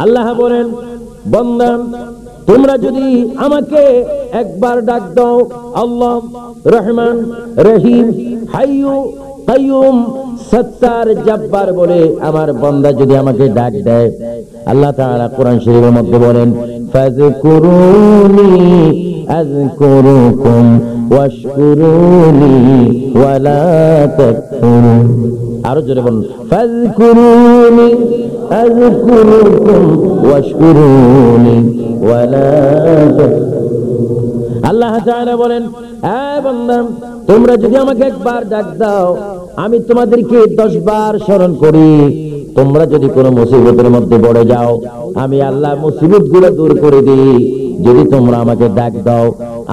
আল্লাহ বলেন, বান্দা তোমরা যদি আমাকে একবার ডাক দাও, আল্লাহ রহমান রহিম হাইয়ু কাইয়ুম সত্তার জব্বার বলে আমার বান্দা যদি আমাকে ডাক দেয়, আল্লাহ তাআলা কোরআন শরীফের মধ্যে বলেন, ফাযকুরুনি আযকুরুকুম ওয়াশকুরুনি ওয়ালা তাকফুরুন। আরো জোরে বলুন, ফাযকুরুনি আযকুরুকুম ওয়াশকুরুনি ওয়ালা তাকফুরুন। আল্লাহ তাআলা বলেন, এ বান্দা তোমরা যদি আমাকে একবার ডাক দাও, আমি তোমাদেরকে 10 বার স্মরণ করি। তোমরা যদি কোনো মুসিবতের মধ্যে পড়ে যাও, আমি আল্লাহ মুসিবতগুলো দূর করে দিই। যদি তোমরা আমাকে ডাক দাও,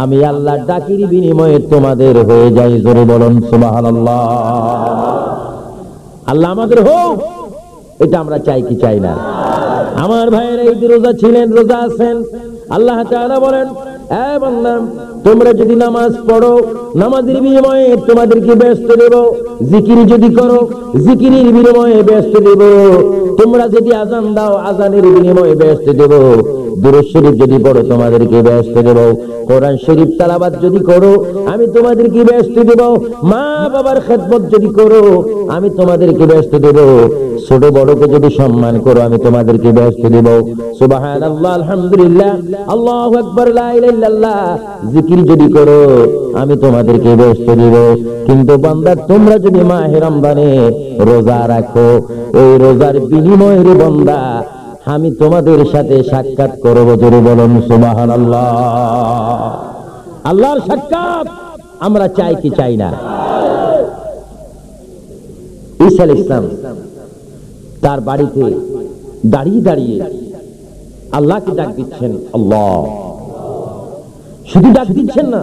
আমি আল্লাহ ডাকির বিনিময়ে তোমাদের হয়ে যাই। জোরে বলুন সুবহানাল্লাহ। আল্লাহ আমাদের হোক, এটা আমরা চাই কি চাই না? আমার ভাইয়েরা ঈদ রোজা ছিলেন, রোজা আছেন। আল্লাহ তাআলা বলেন, এ বান্দা তোমরা যদি নামাজ পড়ো, নামাজের বিনিময়ে তোমাদেরকে ব্যস্ত দেব। জিকির যদি করো, জিকিরের বিনিময়ে ব্যস্ত দেব। তোমরা যদি আযান দাও, আযানের বিনিময়ে ব্যস্ত দেব। দুরূদ শরীফ যদি পড়ো, তোমাদেরকে ব্যস্ত দেব। কোরআন শরীফ তেলাওয়াত যদি করো, আমি তোমাদেরকে ব্যস্ত দেব। মা বাবার খেদমত যদি করো, আমি তোমাদেরকে ব্যস্ত দেব। ছোট বড়কে যদি সম্মান করো, আমি তোমাদেরকে ব্যস্ত দেব। সুবহানাল্লাহ, আলহামদুলিল্লাহ, আল্লাহু আকবার, লা ইলাহা ইল্লাল্লাহ জিকির যদি করো, আমি তোমাদেরকে ব্যস্ত দেব। কিন্তু বান্দা তোমরা যদি মাহে রমজানে রোজা রাখো, ওই রোজার বিনিময়ে রে বান্দা আমি তোমাদের সাথে সাক্ষাৎ করব। জোরে বলুন সুবহানাল্লাহ। আল্লাহর সাক্ষাৎ আমরা চাই কি চাই না? ঈসা আলাইহিস সালাম তার বাড়িতে দাঁড়িয়ে দাঁড়িয়ে আল্লাহকে ডাক দিচ্ছেন, আল্লাহ। শুধু ডাক দিচ্ছেন না,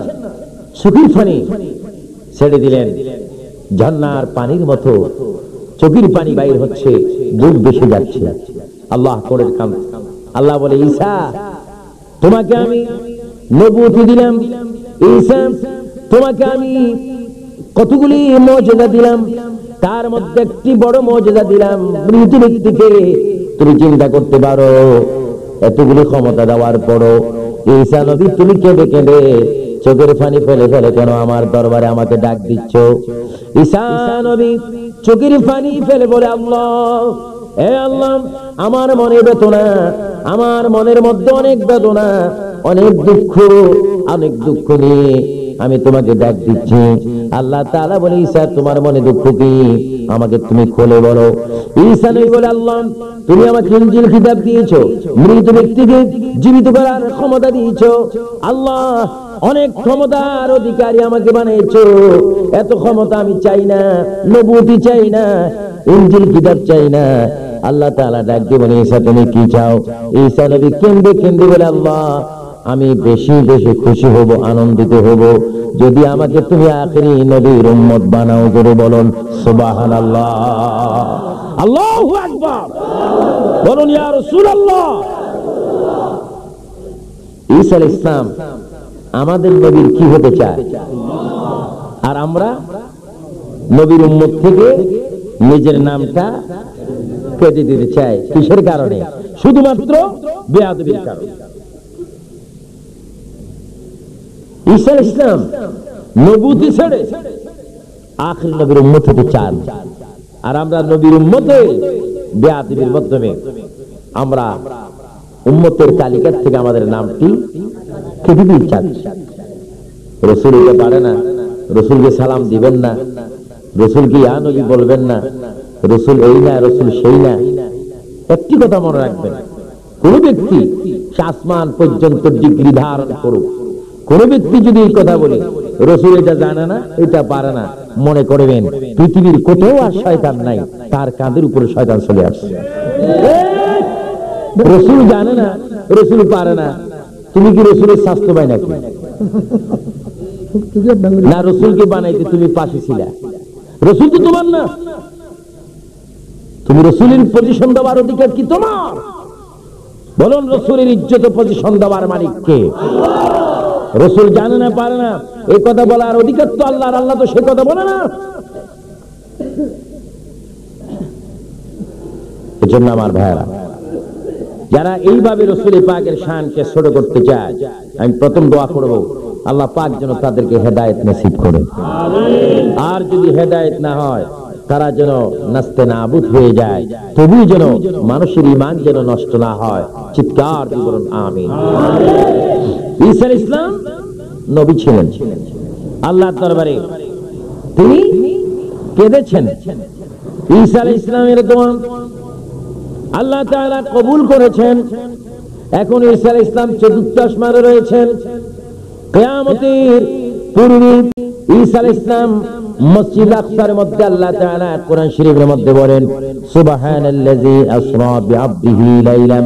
চোখের পানি ছেড়ে দিলেন। ঝর্ণার পানির মতো চোখের পানি বাইর হচ্ছে, বুক ভেসে যাচ্ছে। আল্লাহ করে কাম। আল্লাহ বলে, ঈসা তোমাকে আমি নবুয়ত দিলাম। ঈসা তোমাকে আমি কতগুলি মুজিজা দিলাম, তার মধ্যে একটি বড় মুজিজা দিলাম। মৃত ব্যক্তিকে তুমি চিন্তা করতে পারো, এতগুলি ক্ষমতা দেওয়ার পরও ঈসা নবী তুমি কেঁদে কেঁদে চোখের পানি ফেলে ফেলে কেন আমার দরবারে আমাকে ডাক দিচ্ছ? ঈসা নবী চোখের পানি ফেলে বলে, আল্লাহ, এ আল্লাহ, আমার মনে বেদনা, আমার মনের মধ্যে অনেক বেদনা, অনেক দুঃখ নিয়ে আমি তোমাকে ডাক দিচ্ছি। আল্লাহ তাআলা বলে, ঈসা তোমার মনে দুঃখ কি? আমাকে তুমি খুলে বলো। ঈসা নবী বলে, আল্লাহ, তুমি আমাকে ইনজিল কিতাব দিয়েছো, মৃত ব্যক্তিকে জীবিত করার ক্ষমতা দিয়েছো। আল্লাহ, অনেক ক্ষমতার অধিকারী আমাকে বানিয়েছো। এত ক্ষমতা আমি চাই না, নবুয়ত চাই না, ইনজিল কিতাব চাই না। আল্লাহ তাআলা ডাক দিয়ে বলে, ঈসা তুমি কি চাও? ঈসা নবী কেঁদে কেঁদে বলে, আল্লাহ, আমি বেশি বেশি খুশি হব, আনন্দিত হব যদি আমাকে তুমি আখেরি নবীর উম্মত বানাও। করে বলুন সুবহানাল্লাহ, আল্লাহু আকবার, বলুন ইয়া রাসূলুল্লাহ। ঈসা আলাইহিস সালাম আমাদের নবীর কি হতে চায়, আর আমরা নবীর উম্মত থেকে নিজের নামটা কেটে দিতে চাই। কিসের কারণে? শুধুমাত্র বেয়াদবির কারণে। ঈসা আলাইহিস সালাম নবুয়ত ছেড়ে আখির নবীর উম্মত হতে চান, আর আমরা নবীর উম্মতে বেয়াদবির মাধ্যমে আমরা উম্মতের তালিকা থেকে আমাদের নামটি কেটে দিতে চাচ্ছি। রাসূল এটা পারে না, রাসূলকে সালাম দিবেন না, রাসূলকে ইয়া নবী বলবেন না, রাসূল এই না, রাসূল সেই না। একটি কথা মনে রাখবেন, কোন ব্যক্তি আসমান পর্যন্ত ডিগ্রি ধারণ করুক, কোন ব্যক্তি যদি এই কথা বলে রাসূল এটা জানে না, এটা পারে না, মনে করবেন পৃথিবীর কোথাও আর শয়তান নাই, তার কাঁধের উপরে শয়তান চলে আসছে। রাসূল জানে না, রাসূল পারে না, তুমি কি রাসূলের স্বাস্থ্য পাই নাকি? না, রাসূলকে বানাইতে তুমি পাশে ছিলা, রাসূল তো তোমার না। তুমি রাসূলের পজিশন দেওয়ার অধিকার কি তোমার? বলুন, রাসূলের ইজ্জত পজিশন দেওয়ার মালিক কে? রাসূল জানে না, পারে না, এই কথা বলার অধিকার তো আল্লাহর। আল্লাহ তো সে কথা বলে না। এজন্য আমার ভাইরা, যারা এইভাবে রাসূল পাকের শানকে ছোট করতে চায়, আমি প্রথম দোয়া করব আল্লাহ পাক যেন তাদেরকে হেদায়েত নসিব করেন। আর যদি হেদায়েত না হয়, তারা যেন নাস্তে নাবুদ হয়ে যায়, তবুও যেন মানুষের ঈমান যেন নষ্ট না হয়। চিৎকার দিয়ে বলুন আমিন। ঈসা আলাইহিস সালাম নবী ছিলেন, আল্লাহর দরবারে তিনি কেঁদেছেন। ঈসা আলাইহিস সালামের দোয়া আল্লাহ তাআলা কবুল করেছেন। এখন ঈসা আলাইহিস সালাম চতুর্থ আসমানে রয়েছেন। কিয়ামতের পূর্বে ঈসা আলাইহিস সালাম মসজিদ আকসার মধ্যে আল্লাহ তাআলা কোরআন শরীফের মধ্যে বলেন, সুবহানাল্লাযী আসরা বিআবদিহি লাইলাম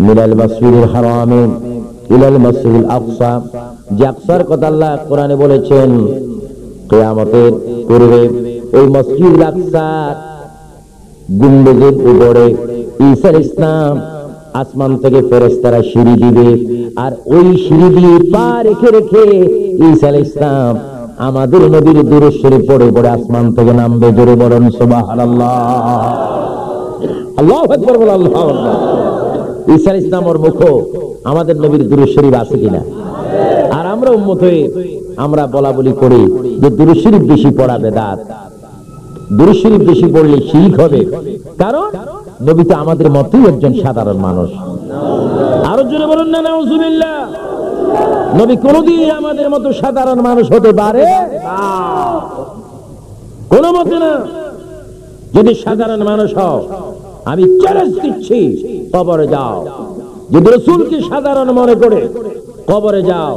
মিনাল মাসজিদিল হারাম ইলাল মাসজিদিল আকসা। যে আকসার কথা আল্লাহ কোরআনে বলেছেন, কিয়ামতের পূর্বে ওই মসজিদুল আকসার গুম্বজের উপরে ঈসা আলাইহিস সালাম আসমান থেকে ফেরেশতারা সিঁড়ি দিবে, আর ওই সিঁড়ি দিয়ে পা রেখে রেখে ঈসা আলাইহিস সালাম আমাদের নবীর দুরূদ শরীফ পড়ে পড়ে আসমান থেকে নামবে। জোরে বলেন সুবহানাল্লাহ। আল্লাহু আকবার বল, আল্লাহু আকবার। ঈসা আলাইহিস সালামের মুখে আমাদের নবীর দুরূদ শরীফ আছে কিনা? আর আমরা উম্মত হয়ে আমরা বলা বলি করি যে দুরূদ শরীফ বেশি পড়া বেদাত, দুরূদ শরীফ বেশি পড়লে শিরক হবে। কারণ নবী তো আমাদের মতই একজন সাধারণ মানুষ। আরো জোরে বলুন না নাউজুবিল্লাহ। নবী কোনদিন আমাদের মতো সাধারণ মানুষ হতে পারে না, কোনো মতে না। যদি সাধারণ মানুষ হও, আমি চ্যালেঞ্জ দিচ্ছি, কবরে যাও। যদি রাসূলকে সাধারণ মনে করে কবরে যাও,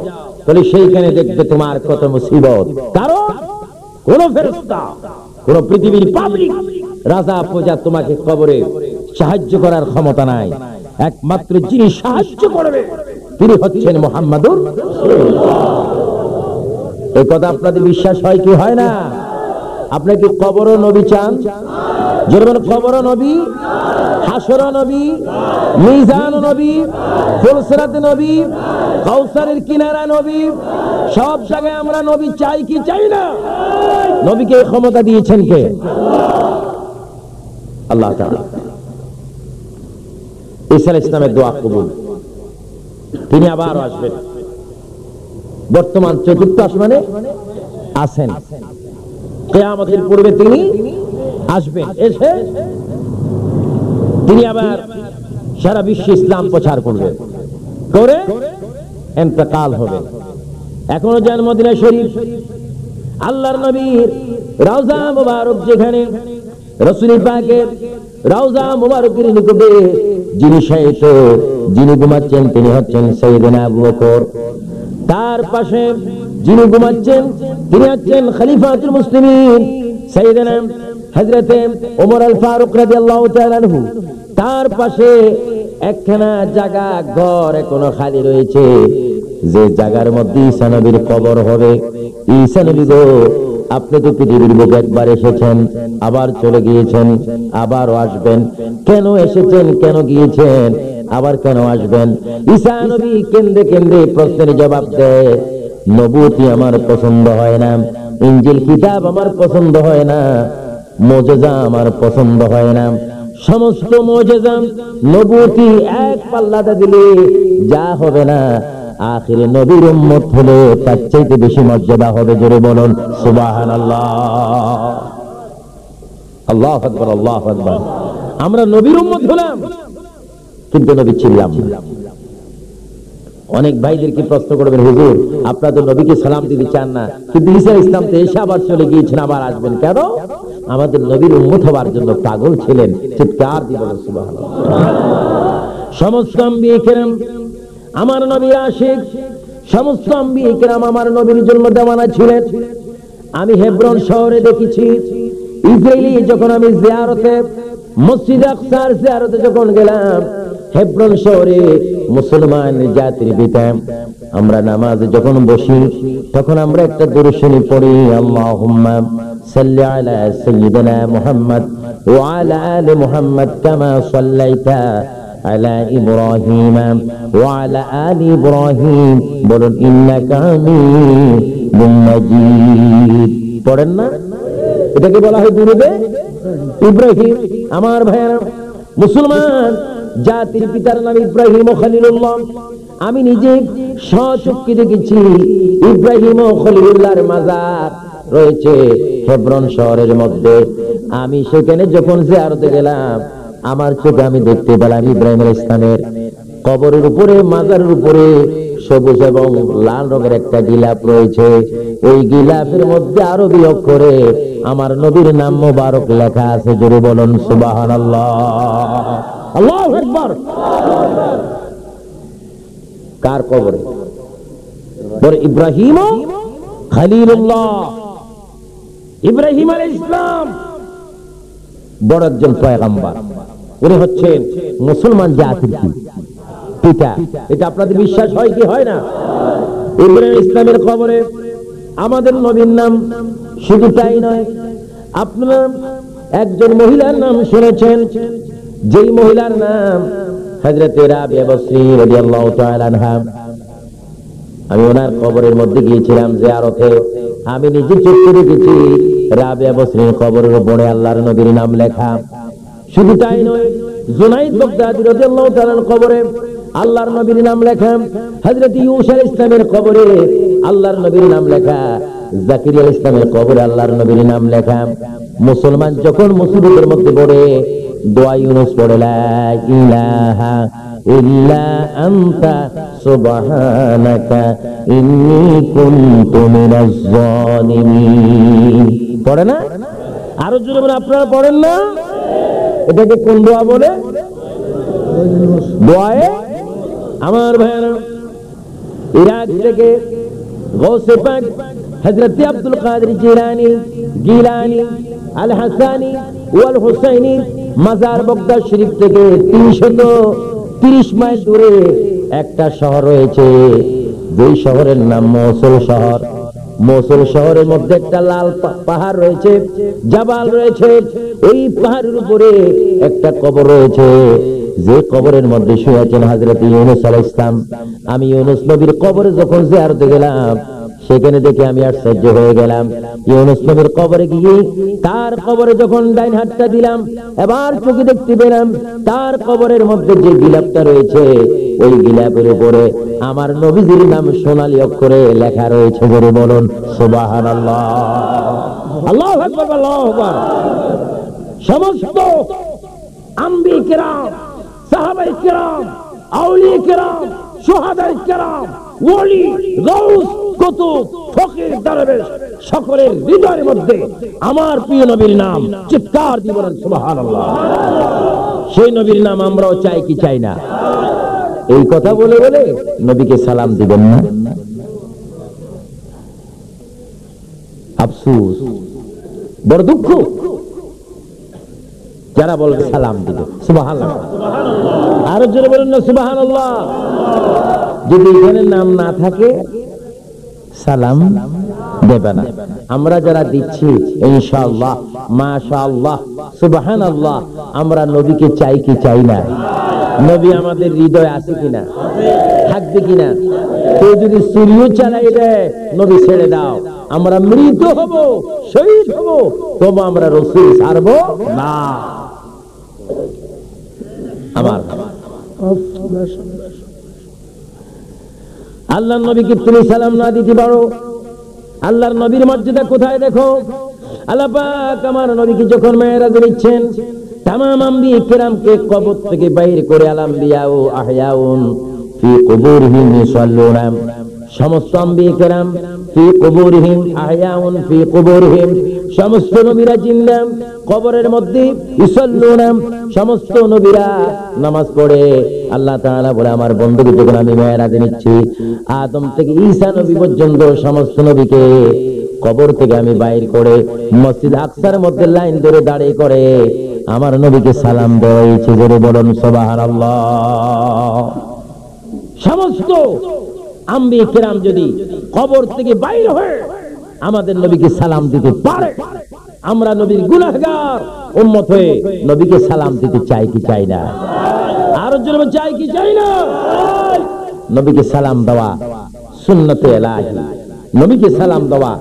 তাহলে সেইখানে দেখবে তোমার কত মুসিবত। কারণ কোন ফেরেশতা, কোন পৃথিবীর পাবলিক রাজা প্রজা তোমাকে কবরে সাহায্য করার ক্ষমতা নাই। একমাত্র যিনি সাহায্য করবে তিনি হচ্ছেন মুহাম্মাদুর রাসূলুল্লাহ। এই কথা আপনাদের বিশ্বাস হয় কি হয় না? আপনি কি কবরও নবী চান? জোরে বলেন, কবরও নবী, হাসরও নবী, মিজানও নবী, ফুলসিরাতে নবী, কাউসারের কিনারা নবী, সব জায়গায় আমরা নবী চাই কি চাই না? নবীকে এই ক্ষমতা দিয়েছেন কে? আল্লাহ তাআলা। ঈসা আলাইহিস সালামের দোয়া কবুল। তিনি আবার আসবেন, বর্তমান চতুর্থ আসমানে আছেন। কিয়ামতের পূর্বে তিনি আসবেন, এসে তিনি আবার সারা বিশ্বে ইসলাম প্রচার করবেন, করে ইন্তেকাল হবে। এখনো যান মদিনা শরীফ, আল্লাহর নবীর রওজা মুবারক, যেখানে রাসূল পাকের রওজা মুবারকের নিকটে যিনি শায়িত, যিনি ঘুমাচ্ছেন, তিনি হচ্ছেন সাইয়েদনা আবু বকর। তার পাশে যিনি ঘুমাচ্ছেন তিনি হচ্ছেন খলিফাতুল মুসলিমিন সাইয়েদনা হযরতে ওমর আল ফারুক রাদিয়াল্লাহু তাআলা আনহু। তার পাশে একখানা জায়গা, ঘর এখনো খালি রয়েছে, যে জায়গার মধ্যে ঈসা নবীর কবর হবে। ঈসা নবী গো, আপনি তো পৃথিবীর বুকে একবার এসেছেন, আবার চলে গিয়েছেন, আবারও আসবেন। কেন এসেছেন, কেন গিয়েছেন, আবার কেন আসবেন? ঈসা নবী কেন্দ্রে কেন্দ্রে প্রশ্নের জবাব দেয়, নবুয়তি আমার পছন্দ হয় না, ইনজিল কিতাব আমার পছন্দ হয় না, মুজিজা আমার পছন্দ হয় না। সমস্ত মুজিজা নবুয়তি এক পাল্লাতে দিলে যা হবে না, আখিরে নবীর উম্মত হলে তার চাইতে বেশি মর্যাদা হবে। জোরে বলুন সুবহানাল্লাহ। আল্লাহু আকবার, আল্লাহু আকবার। আমরা নবীর উম্মত হলাম, কিন্তু নবী ছিলাম না। অনেক ভাইদেরকে প্রশ্ন করবেন, হুজুর আপনারা তো নবীকে সালাম দিতে চান না, কিন্তু ঈসা ইসলাম তো এসে আবার চলে গিয়েছেন, আবার আসবেন কেন? আমাদের নবীর উম্মত হওয়ার জন্য পাগল ছিলেন। চিৎকার দিয়ে বলেন সুবহানাল্লাহ। সমস্ত আম্বিয়া কিরাম আমার নবীর আশিক, সমস্ত আম্বিয়া কিরাম আমার নবীর জন্য দেওয়ানা ছিলেন। আমি হেব্রন শহরে দেখেছি, ইসরায়েলি যখন আমি জিয়ারতে মসজিদ আকসার জিয়ারতে যখন গেলাম, হেব্রন শহরে মুসলমান জাতির পিতা, আমরা নামাজে যখন বসি তখন আমরা একটা দরুদ শরীফ পড়ি, আল্লাহুম্মা সাল্লি আলা সাইয়্যিদিনা মুহাম্মদ ওয়া আলা আলি মুহাম্মদ কামা সাল্লাইতা আলা ইব্রাহিম ওয়া আলা আলি ইব্রাহিম। বলুন ইন্নাকা হামিদুম মাজিদ। পড়েন না? এটাকে বলা হয় দুরুদে ইব্রাহিম। আমার ভাইয়েরা মুসলমান জাতির পিতার নাম ইব্রাহিম খলিলুল্লাহ। আমি নিজে স্বচক্ষে দেখেছি ইব্রাহিম ও খলিলুল্লাহর মাজার রয়েছে হেব্রন শহরের মধ্যে। আমি সেখানে যখন জিয়ারতে গেলাম, আমার চোখে আমি দেখতে পেলাম ইব্রাহিম আলাইহিস সালামের কবরের উপরে, মাজারের উপরে সবুজ এবং লাল রঙের একটা গিলাফ রয়েছে। ওই গিলাফের মধ্যে আরবি অক্ষরে আমার নবীর নাম মোবারক লেখা আছে। জোরে বলুন সুবহানাল্লাহ, আল্লাহু আকবার। কার কবরে? বলে ইব্রাহিম খলিলুল্লাহ, ইব্রাহিম আলাইহিস সালাম বড় একজন পয়গম্বর। উনি হচ্ছেন মুসলমান জাতির পিতা। এটা আপনাদের বিশ্বাস হয় কি হয় না? ইব্রাহিম ইসলামের কবরে আমাদের নবীর নাম। শুধু তাই নয়, আপনারা একজন মহিলার নাম শুনেছেন, যেই মহিলার নাম হযরত রাবিয়া বসরি রাদিয়াল্লাহু তাআলা আনহা। আমি ওনার কবরের মধ্যে গিয়েছিলাম জিয়ারতে। আমি নিজে চোখে দেখেছি রাবিয়া বসরির কবরের উপরে আল্লাহর নবীর নাম লেখা। শুধু তাই নয়, জুনাইদ বাগদাদী রাদিয়াল্লাহু তাআলার কবরে আল্লাহর নবীর নাম লেখা। হযরত ইউসুফ আলাইহিস সালামের কবরে আল্লাহর নবীর নাম লেখা। জাকারিয়া আলাইহিস সালামের কবরে আল্লাহর নবীর নাম লেখা। মুসলমান যখন মুসিবতের মধ্যে পড়ে দোয়া ইউনুস পড়ে, লা ইলাহা ইল্লা আনতা সুবহানাকা ইন্নী কুনতু মিনাজ জালিমিন পড়ে না? আরো জোরে বলেন, আপনারা পড়েন না? এটাকে কোন দোয়া বলে? দোয়ায়ে আমার ভাইরা। ইরাক থেকে গৌসে পাক হযরত আব্দুল কাদের জিলানী আল হাসানি ওয়াল হুসাইনি মাজার বাগদাদ শরীফ থেকে 330 মাইল দূরে একটা শহর রয়েছে, যেই শহরের নাম মৌসুল শহর। মৌসুল শহরের মধ্যে একটা লাল পাহাড় রয়েছে, জাবাল রয়েছে। ওই পাহাড়ের উপরে একটা কবর রয়েছে, যে কবরের মধ্যে শুয়ে আছেন হযরত ইউনূস আলাইহিস সালাম। আমি ইউনূস নবীর কবরে যখন জিয়ারতে গেলাম, সেখানে দেখে আমি আশ্চর্য হয়ে গেলাম। ইউনূস নবীর কবরে গিয়ে তার কবরে যখন ডাইন হাতটা দিলাম, এবার চোখে দেখতে পেলাম তার কবরের মধ্যে যে গিলাফটা রয়েছে, ওই গিলাফের উপরে আমার নবীজির নাম সোনালী অক্ষরে লেখা রয়েছে। বলে বলুন সুবহানাল্লাহ, আল্লাহু আকবার, আল্লাহু আকবার। সমস্ত আম্বিয়া কিরাম, সাহাবায়ে কিরাম, আউলিয়া কিরাম, শুহাদায়ে কিরাম, ওলি, গাউস, কুতুব, ফকির, দরবেশ সকলের হৃদয়ের মধ্যে আমার প্রিয় নবীর নাম চিৎকার দিয়ে বলেন সুবহানাল্লাহ। সেই নবীর নাম আমরাও চাই কি চাই না? এই কথা বলে বলে নবীকে সালাম দিবেন না? আফসোস, বড় দুঃখ যারা বলবে সালাম দিবে। সুবহানাল্লাহ, আরো জোরে বলেন না সুবহানাল্লাহ। যদি এখানে নাম না থাকে সালাম দেবে না। আমরা যারা দিচ্ছি ইনশাআল্লাহ, মাশাআল্লাহ, সুবহানাল্লাহ, আমরা নবীকে চাই কি চাই না? নবী আমাদের হৃদয়ে আছে কিনা, থাকবে কিনা? কেউ যদি ছুরিও চালাই দেয়, নবী ছেড়ে দাও, আমরা মৃত হব, শহীদ হব, তবু আমরা রাসূল ছাড়ব না। আমার আল্লাহর নবীকে তুমি সালাম না দিতে পারো, আল্লাহর নবীর মর্যাদা কোথায় দেখো। আল্লাহ পাক আমার নবীকে যখন মেরাজে নিচ্ছেন, তামাম আম্বিয়া কিরামকে কবর থেকে বাইর করে আলাম্বিয়া ও আহয়াউন ফি কুবুরিহিম ইসাল্লুনা, সমস্ত আম্বিয়া কিরাম ফি কুবুরিহিম আহয়াউন ফি কুবুরিহিম, সমস্ত নবীরা জিন্দা কবরের মধ্যে, ইসাল্লুনা সমস্ত নবীরা নামাজ পড়ে। আল্লাহ তাআলা বলে আমার বন্ধুকে যখন আমি মেরাজে নিচ্ছি, আদম থেকে ঈসা নবী পর্যন্ত সমস্ত নবীকে কবর থেকে আমি বাইর করে মসজিদ আকসার মধ্যে লাইন ধরে দাঁড়িয়ে করে আমার নবীকে সালাম দেওয়া হয়েছে। জোরে বলুন সুবহানাল্লাহ। সমস্ত আম্বিয়া কিরাম যদি কবর থেকে বাইর হয়ে আমাদের নবীকে সালাম দিতে পারে, আমরা নবীর গুনাহগার উম্মত হয়ে নবীকে সালাম দিতে চাই কি চাই না? আরো জোরে চাই কি চাই না? নবীকে সালাম দেওয়া সুন্নতে ইলাহি, নবীকে সালাম দেওয়া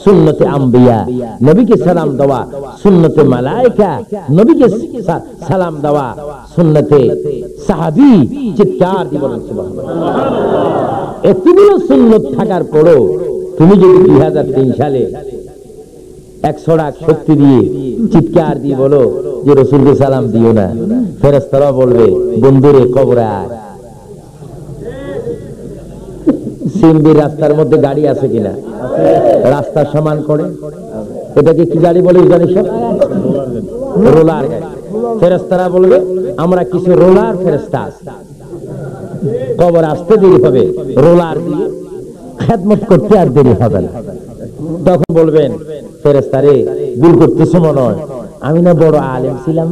সুন্নতে আম্বিয়া, নবীকে সালাম দেওয়া সুন্নতে মালায়েকা, নবীকে সালাম দেওয়া সুন্নতে সাহাবী। চিৎকার দিয়ে বলেন সুবহানাল্লাহ। এতগুলো সুন্নত থাকার পরও তুমি যদি 2003 সালে 100 লাখ শক্তি দিয়ে চিৎকার দিয়ে বলো যে রাসূলকে সালাম দিও না, ফেরেশতারা বলবে বন্ধুরে কবরে আয়। সিএমবি রাস্তার মধ্যে গাড়ি আছে কিনা, রাস্তা সমান করে, এটাকে কি গাড়ি বলে জানিস? রোলার গাড়ি। ফেরেশতারা বলবে আমরা কিছু রোলার ফেরেশতা আছে, কবর আসতে দেরি হবে, রোলার দিয়ে খেদমত করতে আর দেরি হবে না। তখন বলবেন ফেরেশতারে ভুল করতেছো মনে হয়, আমি না বড় আলেম ছিলাম,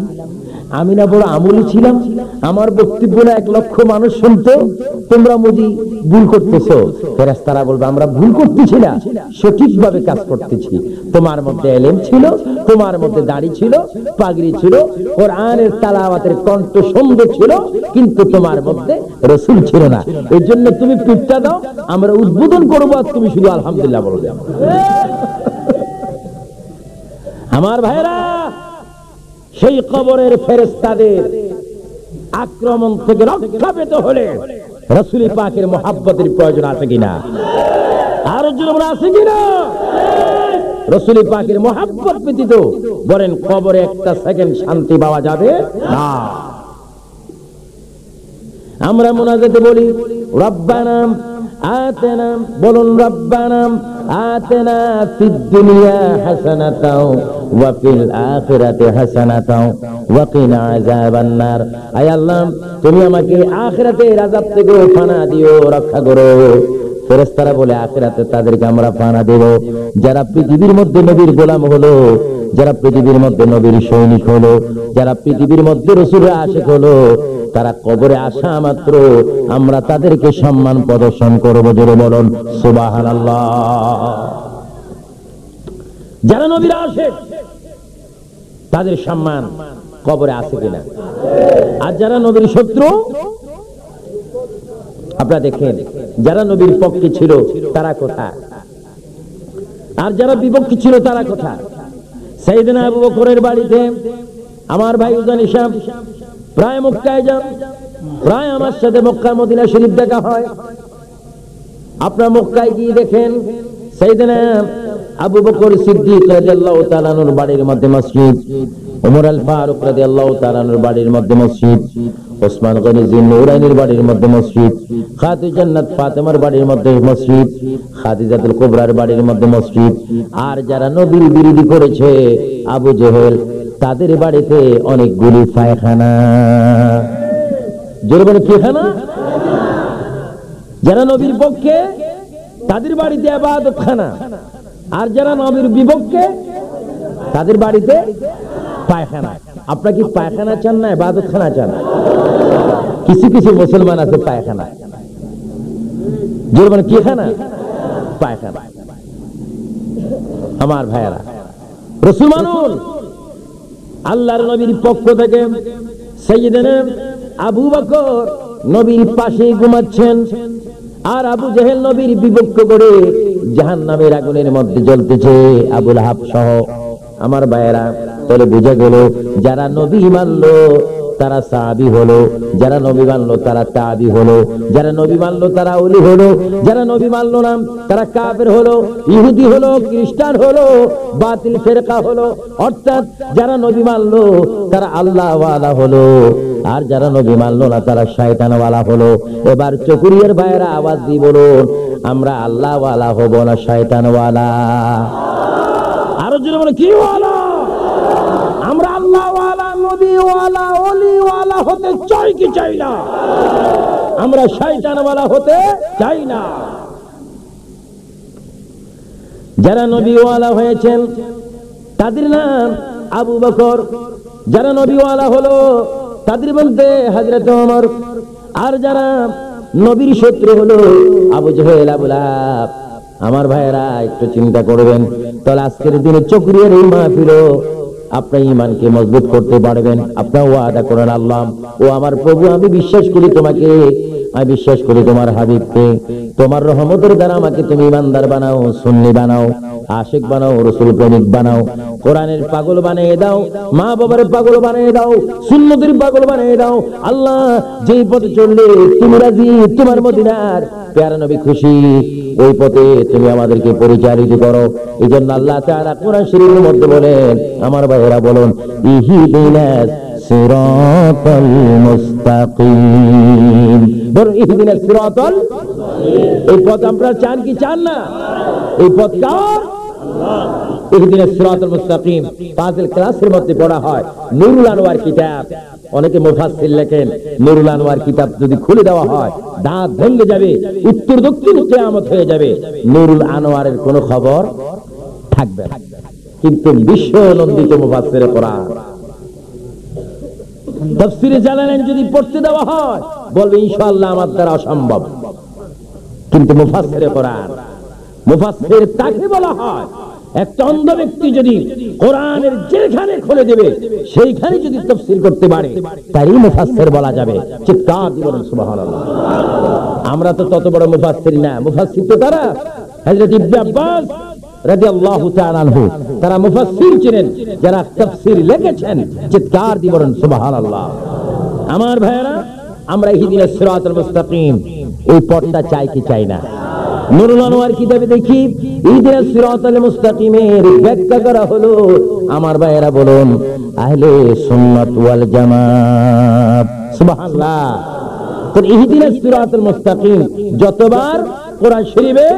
আমি না বড় আমলি ছিলাম, আমার বক্তব্য না 1 লক্ষ মানুষ শুনতো, তোমরা মুজি ভুল করতেছো। ফেরেশতারা বলবে আমরা ভুল করতেছি না, সঠিকভাবে কাজ করতেছি। তোমার মধ্যে ইলম ছিল, তোমার মধ্যে দাড়ি ছিল, পাগড়ি ছিল, কোরআনের তেলাওয়াতের কণ্ঠ সুন্দর ছিল, কিন্তু তোমার মধ্যে রাসূল ছিল না। এই জন্য তুমি পিঠটা দাও, আমরা উদ্বোধন করবো আর তুমি শুধু আলহামদুলিল্লাহ বলবে। আমার ভাইরা, সেই কবরের ফেরেশতাদের আক্রমণ থেকে রক্ষা পেতে হলে রাসূল পাকের মুহাব্বতের প্রয়োজন আছে কিনা? আর জোরে আছে কিনা? রাসূল পাকের মুহাব্বত ব্যতীত বলেন কবরে একটা সেকেন্ড শান্তি পাওয়া যাবে না। আমরা মুনাজাতে বলি রব্বানা আতেনা, বলুন রব্বানা আতেনা ফিদ দুনিয়া হাসানাতাও ওয়া ফিল আখিরাতি হাসানাতাও ওয়া কিনা আযাবান নার। আয় আল্লাহ, তুমি আমাকে আখিরাতের আযাব থেকে ফানা দিও, রক্ষা করো। ফেরেশতারা বলে আখিরাতে তাদেরকে আমরা ফানা দেব যারা পৃথিবীর মধ্যে নবীর গোলাম হলো, যারা পৃথিবীর মধ্যে নবীর সৈনিক হলো, যারা পৃথিবীর মধ্যে রাসূলের আশিক হলো, তারা কবরে আসা মাত্র আমরা তাদেরকে সম্মান প্রদর্শন করব। জোরে বলুন সুবহানাল্লাহ। যারা নবীর আশিক তাদের সম্মান কবরে আছে কিনা? আর যারা নবীর শত্রু, আপনারা দেখেন যারা নবীর পক্ষে ছিল তারা কোথায়, আর যারা বিপক্ষে ছিল তারা কোথায়? সাইয়েদনা আবু বকরের বাড়িতে আমার ভাই উজান ইসাম প্রায় মক্কায় যান, প্রায় আমার সাথে মক্কা মদিনা শরীফ দেখা হয়। আপনারা মক্কায় গিয়ে দেখেন সাইয়েদনা আবু বকর সিদ্দিক রাদিয়াল্লাহু তাআলা আনহুর বাড়ির মধ্যে মসজিদ, ওমর আল ফারুক রাদিয়াল্লাহু তাআলা আনহুর বাড়ির মধ্যে মসজিদ, ওসমান গনি জিন্নুরাইনির বাড়ির মধ্যে মসজিদ, খাতুন জান্নাত ফাতেমার বাড়ির মধ্যে মসজিদ, খাদিজাতুল কুবরার বাড়ির মধ্যে মসজিদ। আর যারা নবীর বিরোধী করেছে আবু জেহেল, তাদের বাড়িতে অনেকগুলি পায়খানা। জোরে বলে পায়খানা। যারা নবীর পক্ষে তাদের বাড়িতে ইবাদতখানা, আর যারা নবীর বিপক্ষে তাদের বাড়িতে পায়খানা। আপনারা কি পায়খানা চান না ইবাদতখানা চান? কিছু কিছু মুসলমান আছে পায়খানা। জোরে বলে কি খানা? পায়খানা। আমার ভাইয়েরা, রাসূল মানুন আল্লাহর নবীর পক্ষ থেকে সাইয়েদনা আবু বকর নবীর পাশে ঘুমাচ্ছেন, আর আবু জেহেল নবীর বিপক্ষ করে জাহান্নামের আগুনের মধ্যে জ্বলতেছে, আবু লাহাব সহ। আমার ভাইয়েরা, তাহলে বুঝা গেল যারা নবী মানলো তারা সাহাবী হলো, যারা নবী মানলো তারা তাবি হলো, যারা নবী মানলো তারা ওলি হলো, যারা নবী মানলো না তারা কাফের হলো, ইহুদি হলো, খ্রিস্টান হলো, বাতিল ফেরকা হলো। অর্থাৎ যারা নবী মানলো তারা আল্লাহ ওয়ালা হলো, আর যারা নবী মানলো না তারা শয়তান ওয়ালা হলো। এবার চকুরিয়ার ভাইয়েরা আওয়াজ দিয়ে বলুন, আমরা আল্লাহ ওয়ালা হব না শয়তান ওয়ালা? আরো জোরে বলে কি ওয়ালা? আমরা আল্লাহ ওয়ালা, নবী ওয়ালা, ওলি ওয়ালা হতে চাই কি চাই না? আমরা শয়তান ওয়ালা হতে চাই না। যারা নবী ওয়ালা হয়েছেন তাদের নাম আবু বকর, যারা নবী ওয়ালা হলো তাদের মধ্যে হযরত ওমর, আর যারা নবীর শত্রু হলো আবু জেহেল, আবু লাহাব। আমার ভাইয়েরা একটু চিন্তা করবেন, তাহলে আজকের দিনে চকরিয়ার এই মাহফিল আপনার ঈমানকে মজবুত করতে পারবেন। আপনার ওয়াদা করেন, আল্লাহ ও আমার প্রভু, আমি বিশ্বাস করি তোমাকে, আমি বিশ্বাস করি তোমার হাবিবকে, তোমার রহমতের দ্বারা আমাকে তুমি ইমানদার বানাও, সুন্নি বানাও, আশিক বানাও, রাসূল প্রেমিক বানাও, কোরআনের পাগল বানিয়ে দাও, মা বাবার পাগল বানিয়ে দাও, সুন্নতের পাগল বানিয়ে দাও। আল্লাহ, যেই পথে চললে তুমি রাজি, তোমার মদিনার প্যারা নবী খুশি, ওই পথে তুমি আমাদেরকে পরিচালিত করো। এই জন্য আল্লাহ তাআলা কোরআন শরীফের মধ্যে বলেন, আমার ভাইয়েরা বলুন, ইহদিনাস সিরাতাল মুস্তাকিম। বলুন ইহদিনাস সিরাতাল, এই পথ আপনারা চান কি চান না? এই পথ কার? আল্লাহ। ইহদিনাস সিরাতাল মুস্তাকিম ফাজিল ক্লাসের মধ্যে পড়া হয়। নুরুল আনোয়ার কিতাব, অনেকে মুফাসসির লেখেন, নুরুল আনোয়ার কিতাব যদি খুলে দেওয়া হয় দাঁত ভেঙে যাবে, উত্তর দক্ষিণ কিয়ামত হয়ে যাবে, নুরুল আনোয়ারের কোনো খবর থাকবে না। কিন্তু বিশ্ব নন্দিত মুফাসসিরে কোরআন তাফসীরে জালালাইন যদি পড়তে দেওয়া হয় বলবে ইনশাআল্লাহ আমার দ্বারা অসম্ভব। কিন্তু মুফাসসিরে কোরআন, মুফাসসির তাকে বলা হয় একটা অন্ধ ব্যক্তি যদি কোরআনের যেখানে খুলে দেবে সেইখানে যদি তাফসীর করতে পারে তারই মুফাসসির বলা যাবে। চিৎকার দিয়ে বলুন সুবহানাল্লাহ। আমরা তো তত বড় মুফাসসির না, মুফাসসির তো তারা হযরত ইবনে আব্বাস রাদিয়াল্লাহু তাআলা আনহু, তারা মুফাসসির ছিলেন যারা তাফসীর লিখেছেন। চিৎকার দিয়ে বলুন সুবহানাল্লাহ। আমার ভাইয়েরা, আমরা ইহদিনাস সিরাতাল মুস্তাকিম এই পথটা চাই কি চাই না? নুরুল আনোয়ার কিতাবে দেখি ইহদিনাস সিরাতাল মুস্তাকিমের ব্যাখ্যা করা হলো। আমার ভাইয়েরা বলুন আহলে সুন্নাত ওয়াল জামাত, সুবহানাল্লাহ। তো ইহদিনাস সিরাতাল মুস্তাকিম যতবার কোরআন শরীফে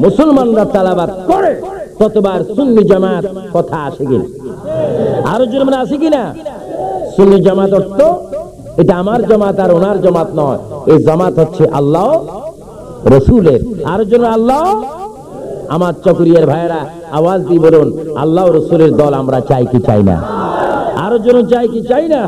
মুসলমানরা তেলাওয়াত করে ততবার সুন্নি জামাত কথা আসে কিনা? আরো জোরে মানে আসে কিনা? সুন্নি জামাত অর্থ এটা আমার জামাত আর ওনার জামাত নয়, এই জামাত হচ্ছে আল্লাহ রাসূলের। আরো জন্য আল্লাহ, আমার চকরিয়ার ভাইয়েরা আওয়াজ দিয়ে বলুন আল্লাহ রাসূলের দল আমরা চাই কি চাই না? আরো জন্য চাই কি চাই না?